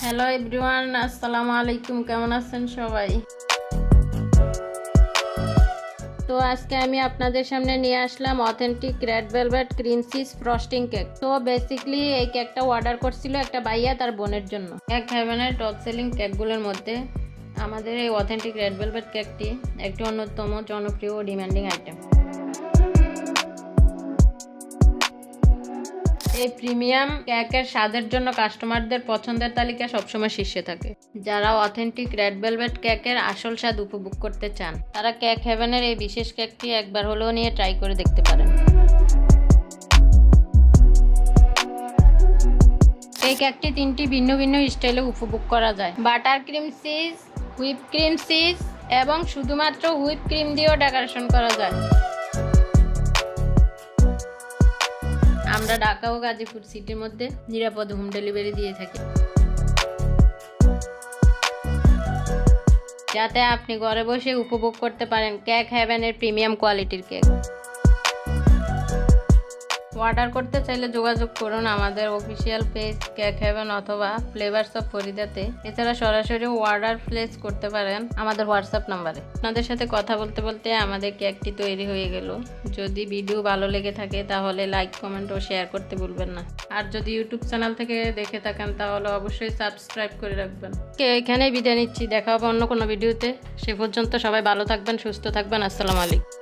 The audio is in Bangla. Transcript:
হ্যালো এভরিওয়ান, আসসালামু আলাইকুম। কেমন আছেন সবাই? তো আজকে আমি আপনাদের সামনে নিয়ে আসলাম authentic red velvet cream cheese frosting cake. তো বেসিক্যালি এই কেকটা অর্ডার করছিল একটা ভাইয়া তার বোনের জন্য। কেক হেভেনের টপ সেলিং কেকগুলোর মধ্যে আমাদের এই অথেন্টিক রেড ভেলভেট কেকটি একটি অন্যতম জনপ্রিয় ও ডিমান্ডিং আইটেম। এই প্রিমিয়াম কেকের স্বাদের জন্য কাস্টমারদের পছন্দের তালিকা সবসময় শীর্ষে থাকে। যারা অথেন্টিক রেড ভেলভেট কেকের আসল স্বাদ উপভোগ করতে চান তারা কেক হেভেনের এই বিশেষ কেকটি একবার হলেও নিয়ে ট্রাই করে দেখতে পারেন। এই কেকটি 3টি ভিন্ন ভিন্ন স্টাইলে উপভোগ করা যায়। Butter cream cheese, whip cream cheese এবং শুধুমাত্র হুইপ ক্রিম দিয়েও ডেকোরেশন করা যায়। আমরা ঢাকা ও গাজীপুর সিটির মধ্যে নিরাপদ হোম ডেলিভারি দিয়ে থাকি, যাতে আপনি ঘরে বসে উপভোগ করতে পারেন কেক হেভেনের প্রিমিয়াম কোয়ালিটির কেক। অর্ডার করতে চাইলে যোগাযোগ করুন আমাদের অফিসিয়াল পেজ কেক হেভেন অথবা ফ্লেভারস অফ ফরিদাতে। এছাড়া সরাসরি অর্ডার প্লেস করতে পারেন আমাদের হোয়াটসঅ্যাপ নাম্বারে। আপনাদের সাথে কথা বলতে বলতে আমাদের কেকটি তৈরি হয়ে গেল। যদি ভিডিও ভালো লেগে থাকে তাহলে লাইক, কমেন্ট ও শেয়ার করতে ভুলবেন না। আর যদি ইউটিউব চ্যানেল থেকে দেখে থাকেন তাহলে অবশ্যই সাবস্ক্রাইব করে রাখবেন। এখানেই বিদায় নিচ্ছি, দেখা হবে অন্য কোনো ভিডিওতে। সে পর্যন্ত সবাই ভালো থাকবেন, সুস্থ থাকবেন। আসসালামু আলাইকুম।